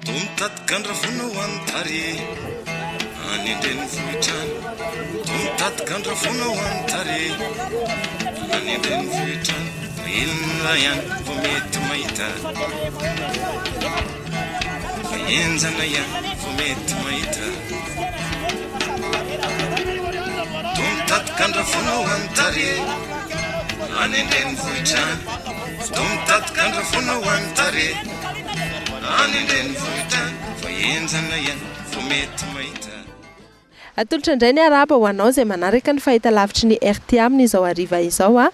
Tomtatkandra vonahoany tare any andrenivohitrany Tomtatkandra vonahoany tare any andrenivohitrany Ilona ihany vao mety mahita fa enjana ihany vao mety mahita Tomtatkandra vonahoany tare any andrenivohitrany Tomtatkandra vonahoany tare any andrenivohitrany fa enjana ihany vao mety mahita. Atolotra indray ny araba ho anao izay manaraka ny fahita lavitry ny RT amin'izao hariva izao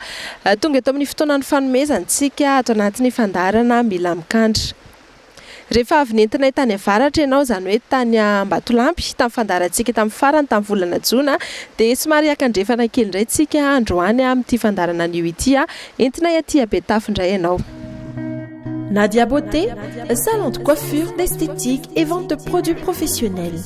tonga eto amin'ny fotoanany fanomezantsika ato anatin'ny fandarana Mila Mikandra. Rehefa avy nentina tany avaratra ianao izany hoe tany Ambatolampy tamin'ny fandarantsika tamin'ny farany tamin'ny volana Jona dia somary akandrefana kely indray tsika androany amin'ity fandarana anio ity entina Mananjara Betafo indray ianao. Nadia Beauté, salon de coiffure, d'esthétique et vente de produits professionnels.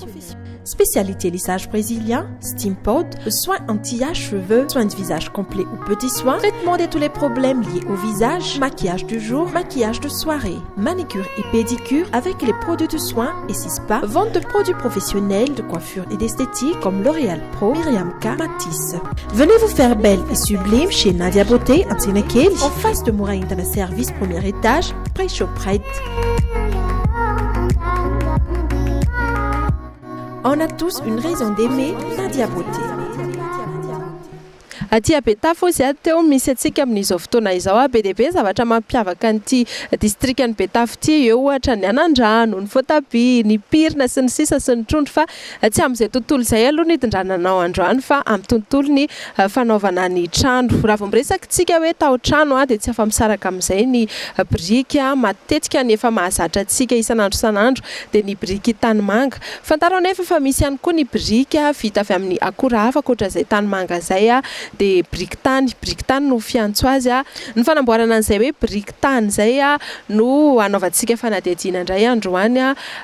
Spécialité lissage brésilien, steam pod, soins anti-âge, cheveux, soins de visage complet ou petits soins, traitement de tous les problèmes liés au visage, maquillage du jour, maquillage de soirée, manicure et pédicure avec les produits de soins et 6 spas, vente de produits professionnels de coiffure et d'esthétique comme L'Oréal Pro, Myriam K, Matisse. Venez vous faire belle et sublime chez Nadia Beauté, à Tsinekeli, en face de Mouraï dans le service premier étage, près Choprite. On a tous une raison d'aimer Nadia Beauté. Mananjara Betafo izy teo misy atsika amin'izao fotoana izao be dia be zavatra mampiavaka an'ity distriktan'ny Betafo ity eo ohatra ny anandrano, ny voatabia, ny pirina sy ny sisa sy ny trondro fa tsy amin'izay tontolo izay aloha ny hidindrananao androany fa amin'ny tontolo ny fanaovana ny trano. Raha vao miresaka tsika hoe tao-trano dia tsy afa-misaraka amin'izay ny biriky matetika ny efa mahazatra antsika isan'andro isan'andro dia ny biriky tanimanga. Fantarao nefa fa misy ihany koa ny biriky vita avy amin'ny akora hafa ankoatra izay tanimanga izay dia biriky tany no fiantso azy ny fanamboarana an'izay hoe biriky tany izay no anaovantsika fanadihadiana indray androany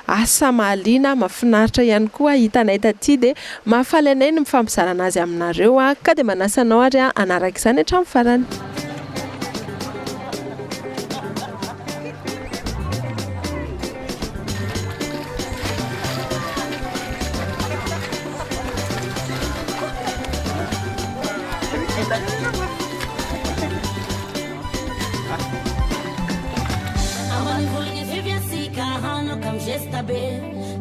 asa mahaliana mahafinaritra ihany koa hitanay taty dia mahafaly anay ny mifampizarana azy aminareo ka dia manasa anao ary anaraka izany hatramin'ny farany.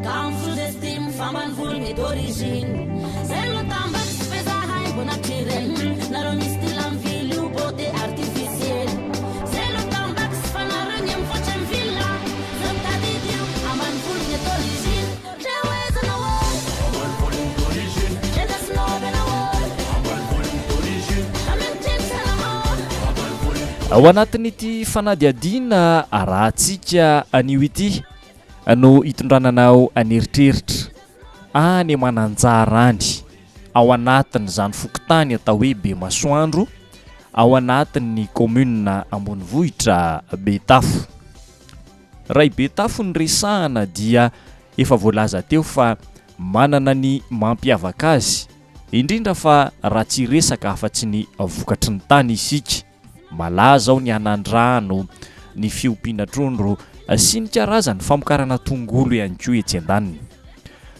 Quand sous-estime femme en volme d'origine, c'est le temps que fais à bon naturel, la remise de l'envie ou beauté artificielle. C'est le temps que fais la remise pour une villa, c'est ta vidéo, à mon volme d'origine. J'ai oué dans la wall, à mon volme d'origine. J'ai des snobs in la wall, à mon volme d'origine. À mon team c'est la mort, à mon volme. Ao anatin'ity fanadihadiana arahantsika anio ity no hitondrananao aneritreritra any Mananjara any ao anatin'izany fokotany atao hoe Bemasoandro ao anatin'ny commune Ambonivohitra Betafo. Raha i Betafo ny resahana dia efa voalaza teo fa manana ny mampiavaka azy indrindra fa raha tsy resaka afa-tsy ny vokatry ny tany isika. Malaza ao ny anandrano, ny fiompiana trondro sy ny karazany famokarana tongolo ihany koa etsy an-daniny.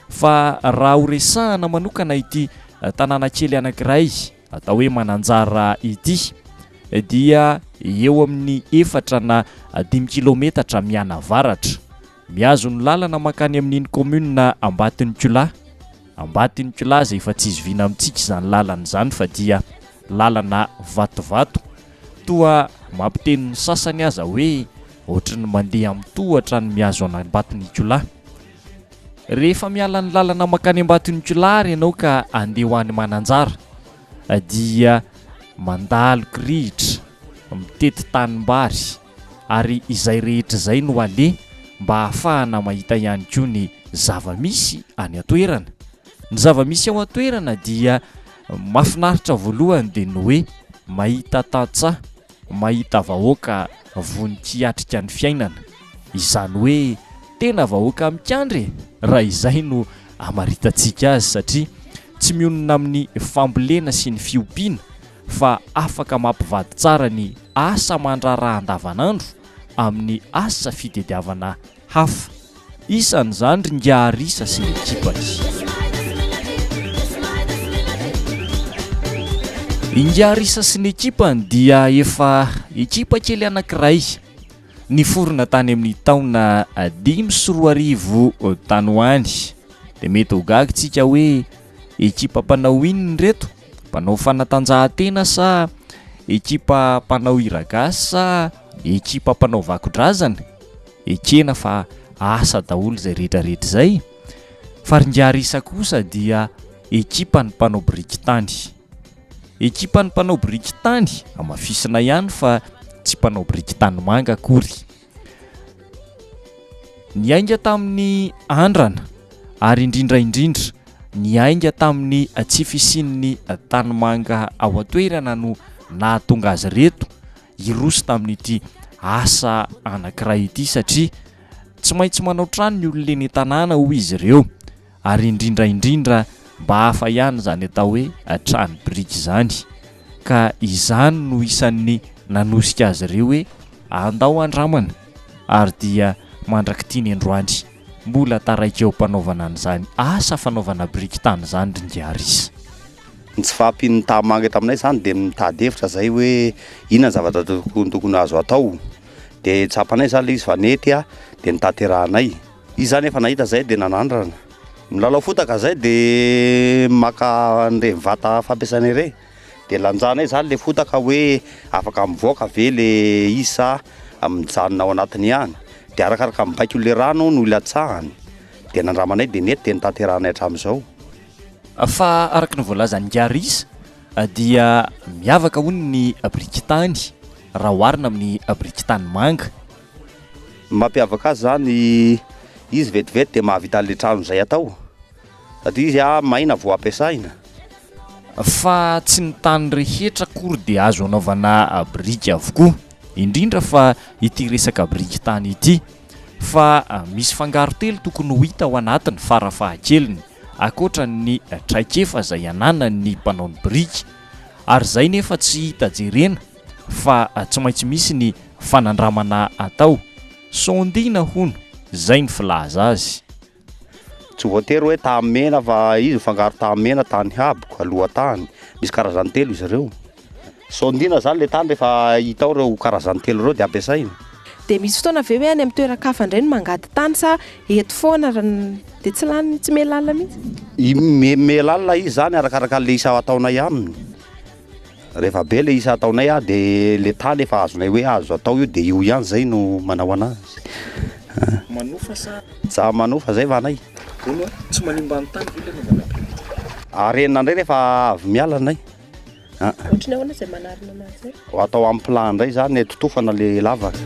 Fa raha ho resahana manokana ity tanàna kely anankiray atao hoe Mananjara ity dia eo amin'ny 4 na 5 kilometatra mianavaratra. Miazo ny lalana makany amin'iny commune Ambatonykola. Ambatonykola izay efa tsy izoviana amintsika izany lalana izany fa dia lalana vatovato. Toa mampiteny ny sasany aza hoe ohatrany mandeha amin'ny tohatra ny miazo any Ambatonykola. Rehefa miala ny lalana makany Ambatonykola ary ianao ka andeha ho any Mananjara dia mandalo kirihitra, mitety tanimbary ary izay rehetra izay no ale mba ahafahana mahita ihany koa ny zava-misy any atoerana. Ny zava-misy ao atoerana dia mahafinaritra voalohany dia ny hoe mahita tantsaha, mahita vahoaka voninkahiatrika ny fiainana. Izany hoe tena vahoaka mikandry raha izay no amaritantsika azy satria tsy mionona amin'ny fambolena sy ny fiompiana fa afaka mampivady tsara ny asa mandraraha andavanandro amin'ny asa fitediavana hafa. isan'izany ringarisa sy ny ekipany. Ringarisa sy ny ekipany dia efa ekipa kely anankiray niforona tany amin'ny taona 5 tany hoany. Dia mety ho gagintsika hoe ekipa mpanao inona reto? Mpanao fanatanjahantena sa ekipa mpanao hiragasy sa ekipa mpanao vakodrazana? Ekena fa asa daholo izay rehetrarehetra izay. Fa ringarisa kosa dia ekipa ny mpanao biriky tany. Ekipa ny mpanao biriky tany amafisina ihany fa tsy mpanao biriky tany manga akory. Niainga tamin'ny andrana ary indrindraindrindra niainga tamin'ny tsy fisian'ny tany manga ao atoerana no nahatonga azy reto hiroso tamin'ity asa anankiray ity, satria tsy maintsy manao trano ny olona eny tanàna hoy izy ireo, ary indrindraindrindra mba hafa ihany zany atao hoe trano biriky zany. Ka izany no isan'ny nanosika azy ireo hoe andao andramana, ary dia mandraky tiany androany mbola taraika eo mpanaovana an'izany asa fanaovana biriky tany zany ringarisa. Ny tsy fahampin'ny tamanga taminay zany dia mitady hevitra zay hoe inona ny zavatra tokony azo atao. Dia tsapanay zany le izy vanety dia nitateranay. Izy zany efa nahita zay dia nanandrana. Milalao fotaka zay dia maka an'ireny vata fampiasanay ireny. Dia lanjanay zany le fotaka hoe afaka mivoaka ve le isa mijanona ao anatiny ihany. Dia arakaraka mibaiko le rano no ilatsahany. Dia nandramanay dia nety dia nitateranay hatramin'izao. Fa araka ny voalazan'ny ringarisa dia miavaka hono ny biriky tany raha oharina amin'ny biriky tany manga. Mampiavaka azy zany izy vetivety dia mahavita an'ilay trano izay atao, satria izy maina vao ampiasaina. Fa tsy ny tany rehetra akory dia azo anaovana biriky avokoa, indrindra fa ity resaka biriky tany ity, fa misy fangaro telo tokony ho hita ao anatiny farafahakeliny akoatra ny traikefa izay ananan'ny mpanao ny biriky. Ary zay nefa tsy hita jerena fa tsy maintsy misy ny fanandramana atao, sondina hono, zay ny filaza azy. Tsy voatery hoe tany mena fa izy fangaro tany mena, tany haboko, alohan-tany, misy karazany telo izy ireo. Sondina zany le tany rehefa hita ao ireo karazany telo ireo dia ampiasaina. Dia misy fotoana ve hoe any amin'ny toeran-kafa indray no mangady tany sa eto foana dia tsy lany tsy melalina mihitsy? Melalina izy zany arakaraka le isa ataonay aminy. Rehefa be le isa ataonay dia le tany efa azonay hoe azo atao io dia io ihany zay no manao anazy. Manofa sa? Za manofa zay vanay. Tsy manimba ny tany vile nanaovana biriky. Arenina indray rehefa avy miala anay. Ohatriny ahoana izay manarina anazy zay? Atao amin'ny plan indray zany totofana le lavaka.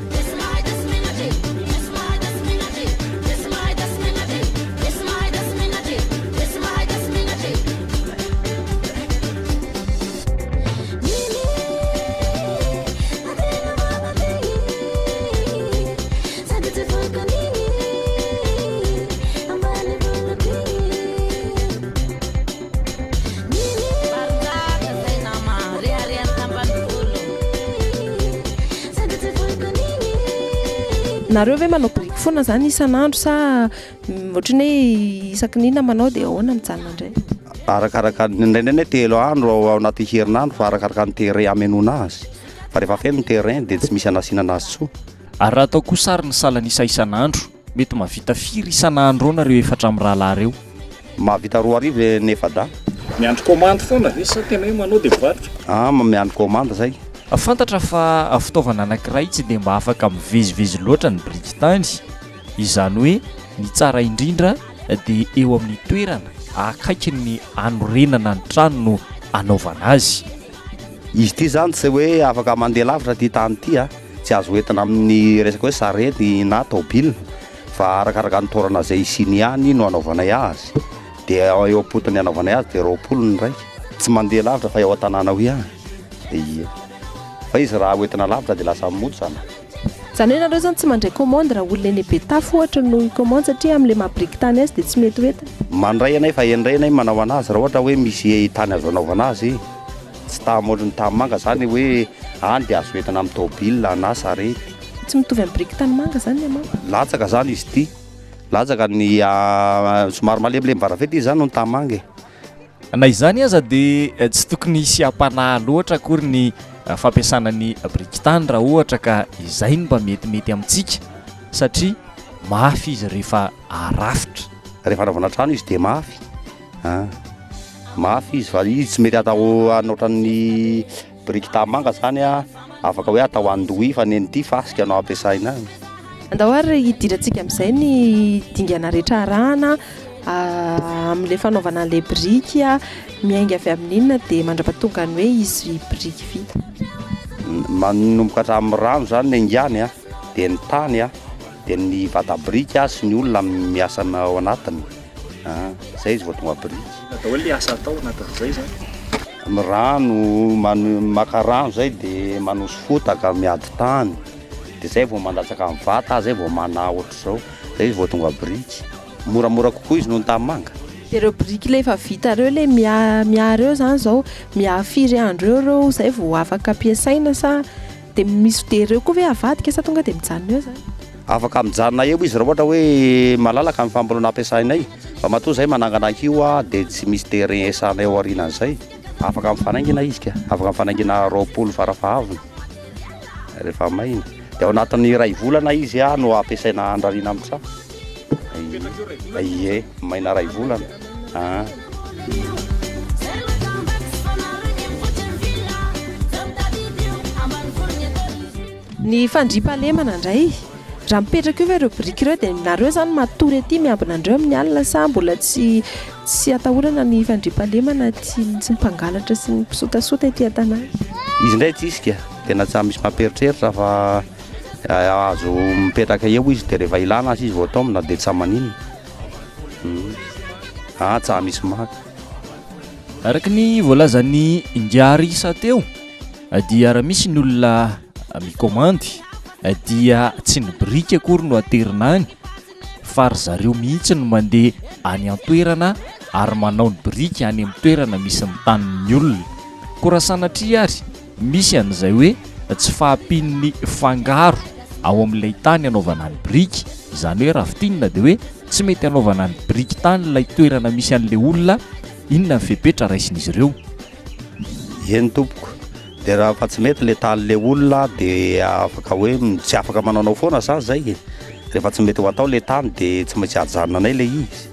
Nareo ve manao biriky foana zany isan'andro sa ohatriny hoe isaky nina manao dia ahoana mijanona indray? Arakaraka indraindray telo andro ao anaty herinandro, fa arakaraka ny terrain amenoana azy. Fa rehefa feno ny terrain dia tsy misy anasinana azy tsoa. Ary raha atao koa sary ny salan'isa isan'andro, mety mahavita firy isan'andro ao nareo efatra amin'ny rahalahy reo? Mahavita 2 arivo nefa da. Miandro commande foana ve sa tena hoe manao dia mivarotra? Miandro commande zay. Fantatra fa fitaovana anankiray tsy dia mba afaka mivezivezy loatra ny biriky tany. Izany hoe ny tsara indrindra dia eo amin'ny toerana akaiky ny anorenana ny trano no anaovana azy. Izy ity zany tsy hoe afaka mandeha lavitra ty tany ity, tsy azo entina amin'ny resaka hoe sarety na tôbila, fa arakaraka ny toerana izay isiny ihany no anaovanay azy. Dia eo am-potony anaovanay azy dia 20 ny raiky. Tsy mandeha lavitra fa eo an-tanàna ho ihany. Dia fa izy raha hoentina lavitra dia lasa moto zany. Zany hoe nareo zany tsy mandray commande raha olona eny Betafo ohatra no commande, satria amin'ilay maha-biriky tany azy dia tsy mety hoentina. Mandray anay fa endray anay manao anazy raha ohatra hoe misy tany azo anaovana azy. Tsy tamotriny tany manga zany hoe any dia azo entina amin'ny tôbila na sarety. Tsy mitovy amin'ny biriky tany manga zany ianao? Latsaka zany izy ity. latsaka ny somary malemilemy varavety izy zany no tamanga na izany aza dia tsy tokony hisy ampanahy loatra akory ny fampiasana ny biriky tany raha ohatra ka izay no mba metimety amintsika satria mafy izy rehefa arafitra rehefa anaovana trano izy dia mafy izy fa izy tsy mety atao anaotran'ny biriky tamanga zany afaka hoe atao andohy fa neny fasika anao ampiasaina any andao hidirantsika amin'izay ny dingana rehetra arahana amin'ilay fanaovana an'ilay biriky miainga avy amin'inona dia mandrapatonga ny hoe izy biriky vita manomboka hatramin'ny rano zany ny aingany dia ny tany dia ny vata biriky sy ny olona miasana ao anatiny zay izy vao tonga biriky atao hoe le asa atao anatin'izay zany amin'ny rano maka rano zay dia manosy fotaka miady tany dia zay vao mandatsaka amin'ny vata zay vao mana ohatr'izao zay izy vao tonga biriky moramora kokoa izy noho ny tamanga dia ireo biriky le efa vita reo le miareo zany zao miafiry andro reo zay vao afaka ampiasaina sa dia misy fitereo koa hoe avadika sa tonga dia mijanona eo zany afaka mijanona eo izy raha ohatra hoe malalaka amin'ny fampalona ampiasainay fa matoa zay mananganak io dia tsy misy terrain esana eo aorianan'izay afaka mifanaingina izy ka afaka mifanaingina roapolo farafahavina rehefa maina dia ao anatin'ny ray volana izy no ampiasaina andrariana amin'ny trano ie maina ray volana ny fandriam-pahalemana indray raha mipetraka io ve ireo biriky ireo dia nareo zany matory aty miambina andreo amin'ny alina sa mbola tsy atahorana ny fandriam-pahalemana tsy mipangalatra sy mipisotasota ety an-tanàna izy indray tsisika tena tsy misy mamperitreritra fa azo mipetraka eo izy dia rehefa ilana azy izy vao taomina dia tsy maninona tsy misy maka araka ny voalazan'ny injary isa teo dia raha misy ny olona mikomandy dia tsy ny biriky akory no aterina any fa ry zareo mihitsy no mandeha any an-toerana ary manao ny biriky any amin'ny toerana misy mitaniny olona koa raha sanatria ary misy an'izay hoe tsy fahampian'ny fangaro ao amin'ilay tany anaovana ny biriky izany hoe raha fitinina dia hoe tsy mety anaovana ny biriky tany ilay toerana misy an'ilay olona inona ny fepetra raisin'izy ireo eny tompoko dia raha fa tsy mety le tan'ilay olona dia afaka hoe tsy afaka manaonao foana zany zay rehefa tsy mety ho atao le tany dia tsy maintsy ajanona anay le izy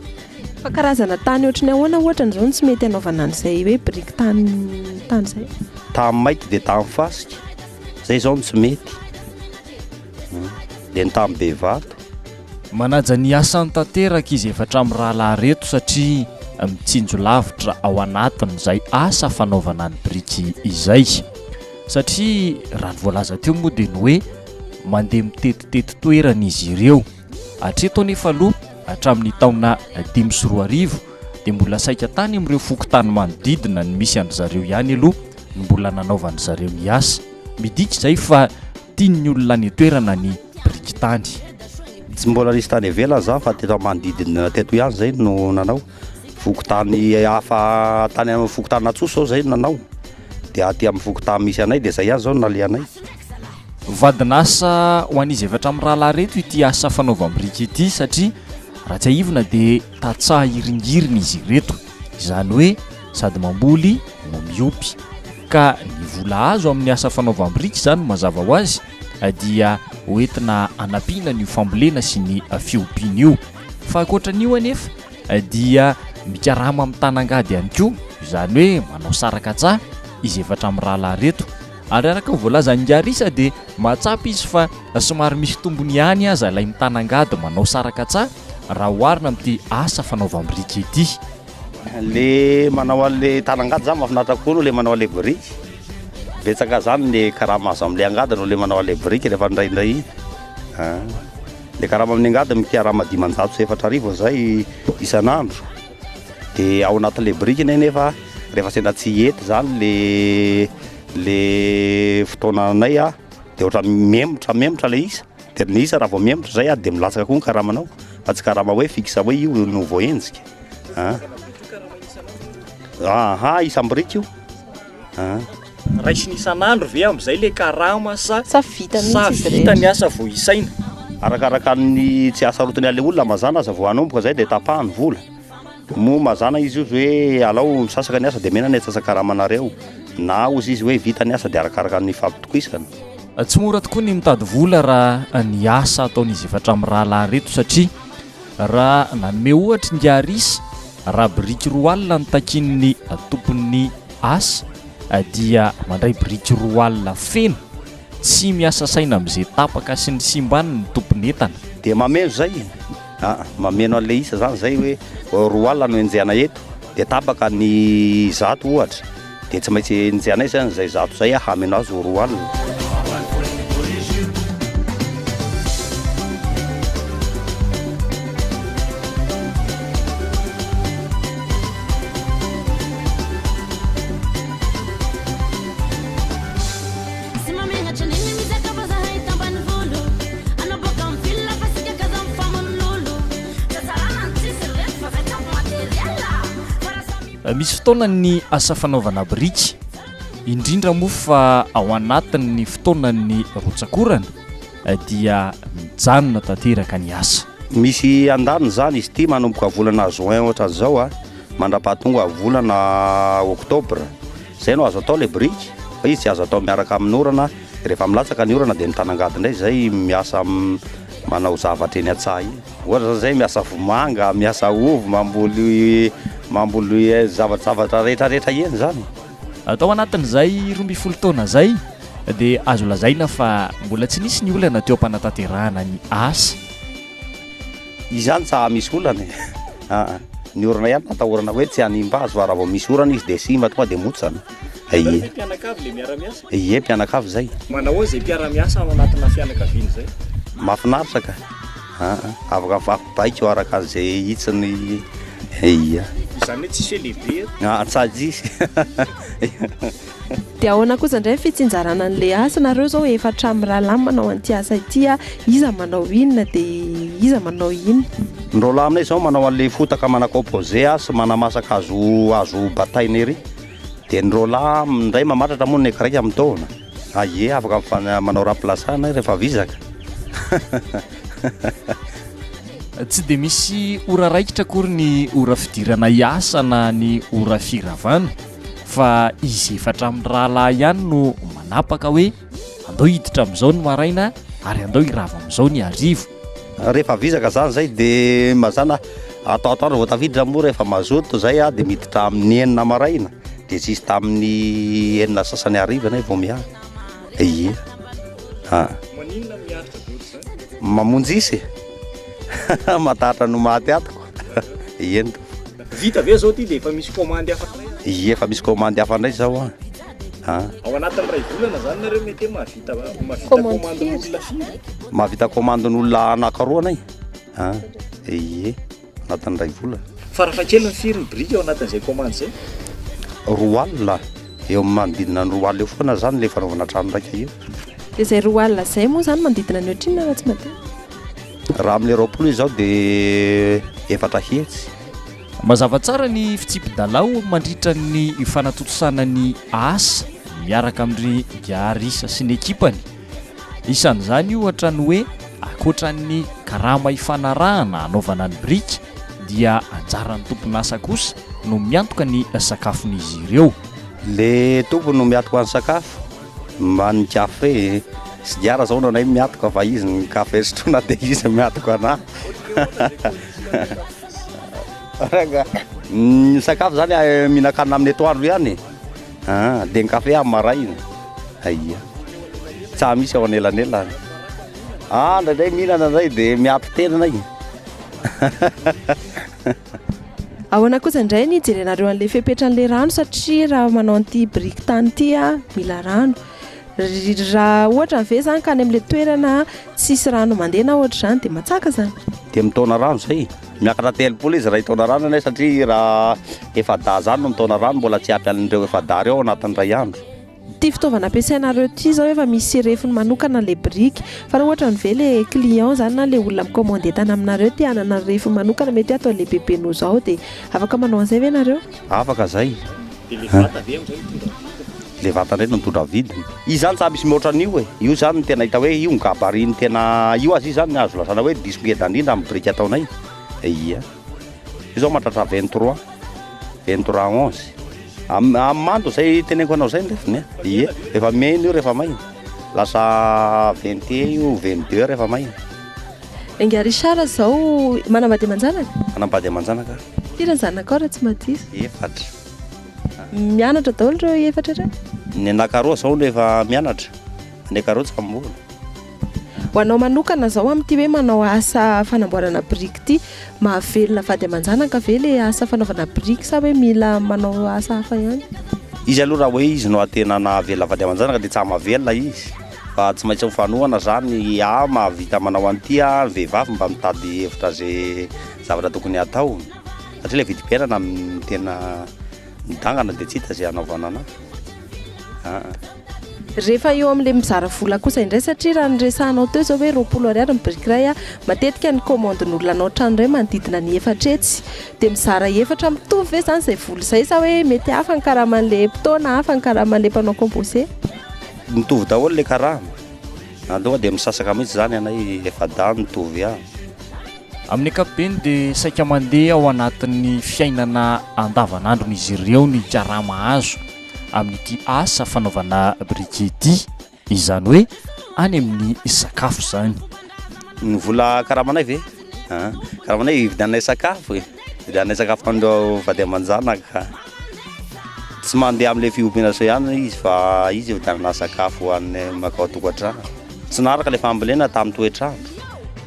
fa karazana tany ohatrany ahoana ohatra n'izao no tsy mety anaovana an'izay hoe biriky tany zay tany maity dia tany fasika zay zao no tsy mety dia ny tany be vato manaja ny asany tanteraka izy efa hatramin'ny rahalahy reto satria mitsinjo lavitra ao anatiny izay asa fanaovana ny biriky izay satria raha ny voalaza teo moa dia ny hoe mandeha mitetitety toerana izy ireo hatreto anefa aloha hatramin'ny taona 5 dia mbola saika tany amin'ireo fokotany manodidina ny misy andry zareo ihany aloha no mbola nanaovany zareo ny asa midika izay fa tiany olona ny toerana ny biriky tany tsy mbola nisy tany ivelany zany fa teto manodidina teto ihany zay no nanao fokotany hafa tany amin'ny fokotany natsoso zao zay nanao dia aty amin'ny fokotany misy anay dia zay ihany zao naleanay vadinasa ho an'izy efa hatramin'ny rahalahy reto ity asa fanaovam-biriky ity satria raha tsy ahivina dia tatsaha iringirina izy reto izany hoe sady mamboly no miopy ka ny vola azo amin'ny asa fanaovam-biriky zany mazava ho azy dia hoentina anampiana ny fambolena sy ny fiompiana io fa ankoatran'io anefa dia mikarama amin'ny tanangady ihany koa izany hoe manao saraka tsara izy efa hatramin'ny rahalahy reto ary araka ny voalaza njarisa dia mahatsapy izy fa somary misy tombony ihany aza ilay mitanangady manao saraka tsara raha hoarina amin'ity asa fanaovam-biriky ity le manao an'le tanangady zany mahafinaritra koa no le manao an'le biriky betsaka zany le karama azo amin'le angady no le manao an'le biriky rehefa ndraindray le karama amin'ny angady mikarama 500 zay isan'andro dia ao anatin'le biriky nay nefa rehefa sena tsy ety zany le fotoana anay dia ohatra memotra le isa dia ny isa raha vao memotra zay dia milatsaka koa ny karamanao fa tsy karama hoe fixa hoe io no voaenjika isam-biriky io raisiny isan'andro ve amin'izay le karama sa vita ny asa vao isaina arakaraka ny tsy asarotiny ale olona mazana aza vao anomboka zay de tapahany vola mo mazana izy io hoe alao misasaka ny asa de mena ny atsasakarahamanareo na ozy izy hoe vita ny asa de arakaraka ny fampitokoisana. Tsy mora tokoa ny mitady vola raha ny asa ataon'izy efatra amin'ny rahalahy reto satria raha nanome ohatra ny arisa raha biriky roa alina ny takin'ny tompon'ny asa dia mandray biriky roa alina feno tsy miasa saina amin'izay tapaka sy ny simbany ny tompony entana de mameno zay mameno an'le isa zany zay hoe roa alina no enjehana eto de tapaka ny zato ohatra de tsy maintsy enjehanay zany zay zato zay hameno azy roa alina. Misy fotoana ny asa fanaovana biriky indrindra moa fa ao anatin'ny fotoanany rotsakorana dia mijanona tanteraka ny asa. Misy andaniny zany izy ty manomboka volana juin ohatran'izao mandrapahatonga volana octobre zay no azo atao le biriky fa izy tsy azo atao miaraka amin'ny orana rehefa milatsaka ny orana de mitanangady indray zay miasa manao zavatra eny an-tsaha ohatra zay miasa vomanga miasa ovo mamboly zavatra rehetrarehetra eny zany. Atao anatin'izay 12 taona zay de azo lazaina fa mbola tsy nisy ny olana teo ampanataterahana ny asa. Izany tsa misy olana ny orana ihany natahorana hoe tsy hanimba azy fa raha vao misy orana izy de simba tonga de motsana. Mpianakavy le miara-miasa? Ie, mpianakavy zay. Manao zay mpiara-miasa ao anatina fianakaviany zay? Mahafinaritra ka. Afaka mifampibaiky araka an'izay hitsiny. Ia. Izany hoe tsisy lehibe? Tsajisy. Dia ahoana kosa indray fitsinjarana an'le asa nareo zao efatra amin'ny rahalahy manao an'ity asa ity iza manao inona dia iza manao inona? Ny roalahy aminay zao manao an'le fotaka manakopôze sy manamasaka azo bataina ery dia ny roalahy indray mamatratra moa ny ekiraiky amin'ny taona. Ie, afaka manao raplasana rehefa vizaka. Tsy de misy ora raikitra akory ny ora fidirana hiasa na ny ora firavana fa izy efatra amin'ny rahalahy ihany no manapaka hoe andao hiditra amin'izao ny maraina ary andao hirava amin'izao ny harivo. Rehefa vizaka zany zay de mazana atao vao tafiditra moa rehefa mazoto zay de miditra amin'ny enina maraina de tsisy tamin'ny enina sasany hariva nay vao miara. Ie. Maninona miaritra loatra zany? Mamonjisy. Matatra no maty atoko. Ien. Vita ve zao ty de efa misy commande hafa ndray? Ie, efa misy commande hafa ndray zao Ao anatin'ny ray volana zany nareo mety mahavita commande n'olona firy? Mahavita commande n'olona anankiroa nay. Ie, anatin'ny ray volana. Farafahakeliny firy ny biriky ao anatin'izay commande zay? Roa alina. Eo manodidina ny roa alina eo foana zany le fanaovana trano raika io. Dia izay roa alina zay moa zany manodidina ny ohatrinona raha tsy madiny? Raha amin'ny roapolo izao de efatra hetsy. Mazava tsara ny fitsipidalao mandritra ny fanatotosana ny asa miaraka amin'ny arisa sy ny ekipany. Isan'izany io ohatra ny hoe akoatran'ny karama ifanarahana anaovana ny biriky dia anjaran'ny tompon'asa kosa no miantoka ny sakafon'izy ireo. Le tompony no miatoka ny sakafo mbany kafe sy diara zao nanay miatoka fa izy ny kafe sotrona de izy miatoka ana. Ny sakafo zany mihinan-kanina amin'ny etoandro ihany de ny kafe amin'ny maraina. Aia, tsa misy ao anelanelany. Ndraindray mihinana ndray de miato tena nay. Ahoana kosa indray ny jerenareo an'le fepetra'le rano satria raha manao an'ity biriky tany ity mila rano. Raha ohatra ve zany ka any amin'le toerana tsisy rano mandeha na ohatra zany de matsaka zany. De mitona rano zay. Miakatra telopolo izy raha hitona rano anay satria raha efa da zany no mitona rano mbola tsy ampy an'ireo efa da reo anatin'ny ray andro. Ty fitaovana ampiasainareo ty zao efa misy refiny manokana le biriky fa raha ohatra ny ve le client zany na le olona mikomandy entana aminareo ty anana refiny manokana mety atao le bebeno zao de afaka manao an'izay ve nareo? Afaka zay. De le vata ve amin'izay mitondra le vatany no mitondra vidiny izy zany tsy misy mihoatra an'io io zany no tena hita hoe io gabariny tena io azy io zany azo lasana hoe diso ngeda indrindra amin'ny biriky ataonay ia io zao mahatratra 23 11 mando zay teneniko anao zay ndrefany ia rehefa mena io rehefa may lasa 21 io 22 rehefa may Enga Richard zao manambady amanjanaka? Manambady amanjanaka. Firy zanaka raha tsy madisy? Efatra. Mianatra daholo ireo efatra ireo? Ny anankiroa zao efa mianatra. Ny anankiroa tsy mbola. Ho anao manokana zao amin'ity hoe manao asa fanamboarana biriky ity, mahavelona vady amanjanaka ve le asa fanaovana biriky sa hoe mila manao asa hafa ihany? Izy aloha raha hoe izy no atena nahavelona vady amanjanaka dia tsy mahavelona izy. Fa tsy maintsy mifanohana zany mahavita manao an'ity vehivavy mba mitady hevitra zay zavatra tokony atao. Satria le vidim-piainana tena midangana dia tsy hita zay anaovana anazy. Rehefa eo amin'ilay mizara vola kosa indray satria raha nyresahanao teo zao hoe 20 ariary ny biriky iray matetika ny komandin'olona anao trano iray manodidina ny efatra etsy dia mizara efatra mitovy ve zany izay vola izay sa hoe mety hafa ny karaman'ilay mpitaona hafa ny karaman'ilay mpanao composé? Mitovy daholo le karaha. Tonga dia misasaka mihitsy zany anay efa da mitovy ihany. Amin'ny ankapobeny dia saika mandeha ao anatin'ny fiainana andavanandron'izy ireo ny karama azo amin'ity asa fanaovana biriky ity, izany hoe any amin'ny sakafo zany. Ny vola karamanay ve? Karamanay vidanay sakafo vidanay sakafo andro vady amanjanaka. Tsy mandeha amin'ilay fiompiana so ihany izy fa izy vidanana sakafo anay makao tokantrano. Tsy naraka ilay fambolena tamin'ny toetrandro.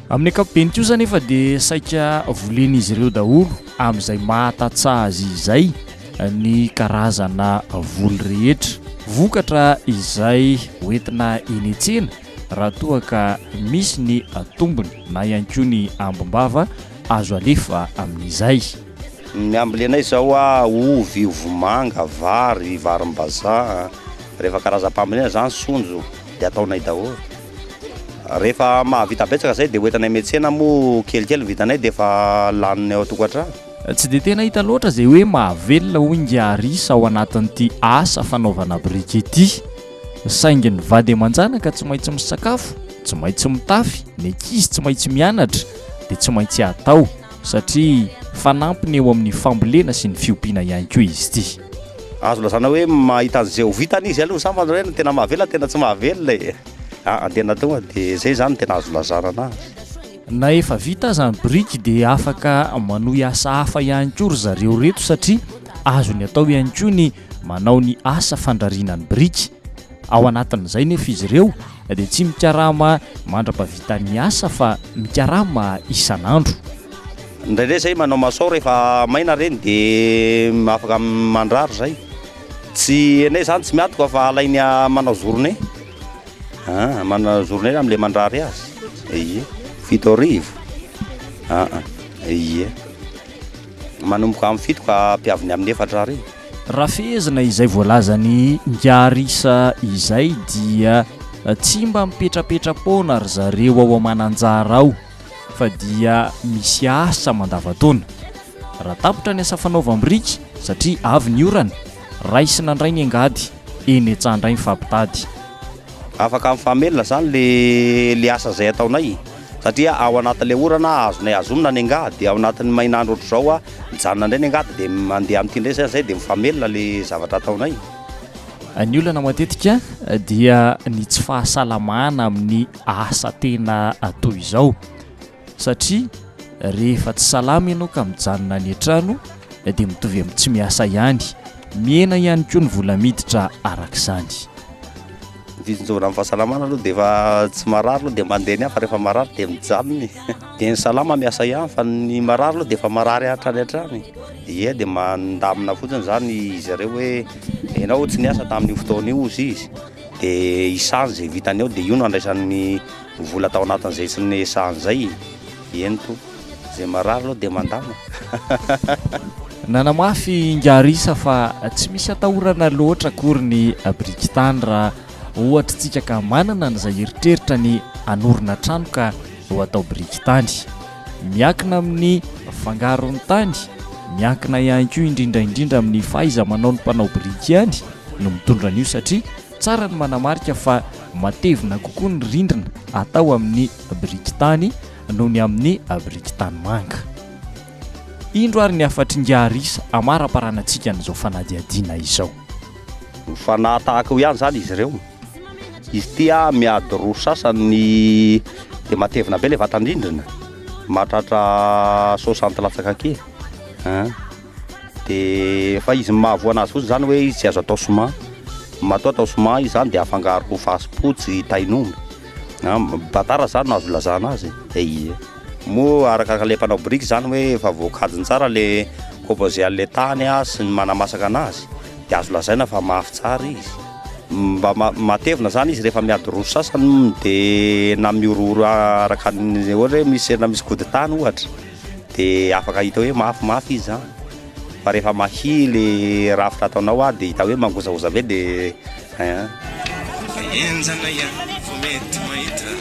Amin'ny ankapobeny io zany efa dia saika volen'izy ireo daholo amin'izay mahatatsaha azy izay ny karazana voly rehetra, vokatra izay hoentina eny an-tsena raha toa ka misy ny tombony na ihany koa ny ambom-bava azo alefa amin'izay. Ny ambolenay zao ovy, ovomanga, vary, varim-bazaha, rehefa karazam-pambolena zany sonjo dia ataonay daholo. Rehefa mahavita betsaka zay dia hoentanay metsena moa kelikely vitanay dia efa laniny ao tokantrano. Tsy dia tena hita loatra zay hoe mahavelona hoingarisa ao anatin'ity asa fanaovana biriky ity. Saingy ny vady amanjanaka tsy maintsy misakafo, tsy maintsy mitafy, ny ankizy tsy maintsy mianatra dia tsy maintsy atao satria fanampiny eo amin'ny fambolena sy ny fiompiana ihany koa izy ity. Azo lazana hoe mahita an'izay ho vitany izy aloha samy hoe tena mahavelona tena tsy mahavelona tena tonga dia zay zany tena azo lazana anazy. Na efa vita aza ny biriky dia afaka manohy asa hafa ihany koa ry zareo reto satria azo ny atao ihany koa ny manao ny asa fandrariana ny biriky. Ao anatin'izay nefa izy ireo dia tsy mikarama mandra-pavita ny asa fa mikarama isan'andro. Indraindray zay manao masao rehefa maina reny dia afaka mandrary zay. Tsy enay zany tsy miatoka fa alainy manao journée. Manao journée amin'ilay mandrary azy. Ie. 7 arivo. Ie. Manomboka amin'ny 7 ka ampiaviny amin'ny 4 arivo. Raha fehezina izay voalazany ngarisa izay dia tsy mba mipetrapetra-poana ry zareo ao Mananjara ao fa dia misy asa mandavataona. Raha tapitra ny asa fanaovam-biriky satria avy ny orana, raisina indray ny angady, eny an-tsandray ny fampitady. Afaka mifamelona zany le asa zay ataonay satria ao anatin'ilay orana azonay azomina ny angady, ao anatin'ny mainandro ohatr' zao mijanona indray ny angady dia mandeha amin'ity indray zay dia mifamelona le zavatra ataonay. Ny olana matetika dia ny tsy fahasalamana amin'ny asa tena toy izao satria rehefa tsy salama ianao ka mijanona ny an-trano dia mitovy amin'ny tsy miasa ihany, miena ihany koa ny vola miditra arak'izany. Fisinjovana amin'ny fahasalamana aloha dia efa tsy marary aloha dia mandeha ny fa rehefa marary dia mijanony. Dia ny salama miasa ihany fa ny marary aloha dia efa marary hatrany hatrany. Ie dia mandamina fotsiny zany izy ireo hoe ianao tsy niasa tamin'io fotoana io ozy izy dia isany zay vitany ao dia io no andraisan'ny vola tao anatin'izay sy ny isany zay. Eny to zay marary aloha dia mandamina. Nanamafy ngarisa fa tsy misy atahorana loatra akory ny biriky tany raha ohatra tsika ka manana n'izay eritreritra ny anorina trano ka ho atao biriky tany. Miankina amin'ny fangaron'ny tany, miankina ihany koa indrindra amin'ny fahaiza manao ny mpanao biriky ihany no mitondra an'io satria tsara ny manamarika fa matevina kokoa ny rindrina atao amin'ny biriky tany noho ny amin'ny biriky tany manga. Indro ary ny afatringarisa amara-paranantsika n'izao fanadiadiana izao. Fanahy tahaka ho ihany zany izy ireo. Izy tia miady roa sasany dia matevina be ilay vatandrindrina, mahatratra 60 latsaka kely. Dia fa izy mahavoa anazy fotsiny zany hoe izy tsy azo atao soma. Atao soma izy zany dia afangaro fasipotsy tain'omby. Batara zany no azo lazana azy. Moa arakaraka le mpanao biriky zany hoe efa voakajiny tsara le composé an'le tany sy ny manamasaka anazy, dia azo lazaina fa mafy tsara izy. Mba matevina zany izy rehefa miady roso sasany dia na miororo araka ny ohatra hoe misy gody tany ohatra, dia afaka hita hoe mafimafy izy zany. Fa rehefa mahily rafitra ataonao dia hita hoe mangozagoza be dia enjana ihany vao mety mahita.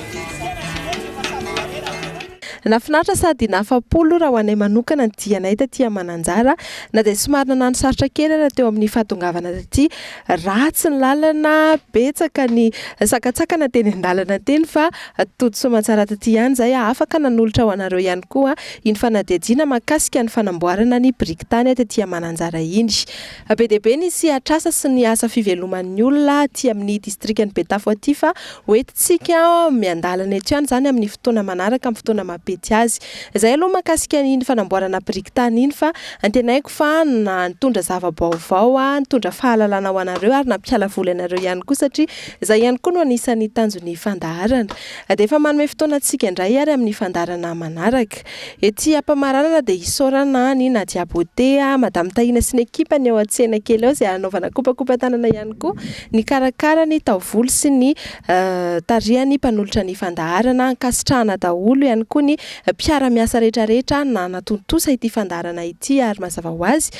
Nafinaritra sady nafapolo raha ho anay manokana ny dianay taty Mananjara, na dia somary nanano sarotra kely raha teo amin'ny fahatongavana taty. Ratsy ny lalana, betsaka ny sakatsakana teny an-dalana teny, fa tody soamantsara taty ihany zay afaka nanolotra ho anareo ihany koa iny fanadihadiana mahakasika ny fanamboarana ny biriky tany taty Mananjara iny. Be dia be ny atrasa sy ny asa fiveloman'ny olona aty amin'ny distrikany Betafo aty, fa hoentintsika miandalana eto ihany zany amin'ny fotoana manaraka, amin'ny fotoana mampety azy. Zay aloha mahakasika iny fanamboarana biriky tany iny, fa antenaiko fa nitondra zava-baovao, nitondra fahalalana ho anareo ary nampiala voly anareo ihany koa, satria izay ihany koa no anisan'ny tanjon'ny fandaharana. Dia efa manome fotoana antsika indray ary amin'ny fandaharana manaraka. Ety Ampamaranana dia isaorana ny Nadia Beauté, Madame Tahina sy ny ekipany ao an-tsena kely ao izay anaovana kopakopa tanana ihany koa, ny karakara ny taovolo sy ny tarihany mpanolotra ny fandaharana, ankasitrahana daholo ihany koa ny mpiara-miasa rehetrarehetra na natontosa ity fandaharana ity ary mazava ho azy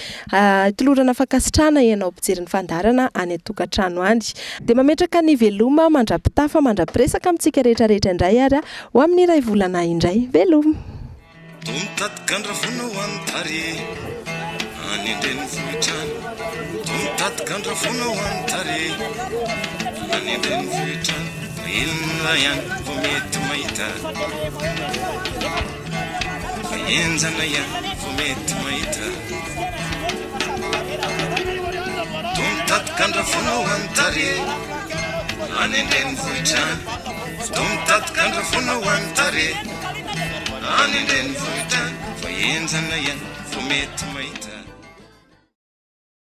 tolorana fankasitrahana ianao mpijery ny fandaharana any an-tokantrano any. Dia mametraka ny veloma mandrapitafa mandrapiresaka amintsika rehetrarehetra indray ary ho amin'ny iray volana indray. Veloma Tomtatykandra vonao antary any andrenivohitrany, tomtatykandra vonao antary any andrenivohitrany, ilona ihany vao mety mahita, fa enjana ihany vao mety mahita. Tomtatykandra vonao antary any andrenivohitrany, tomtatykandra vonao antary any andrenivohitrany, fa enjana ihany vao mety mahita.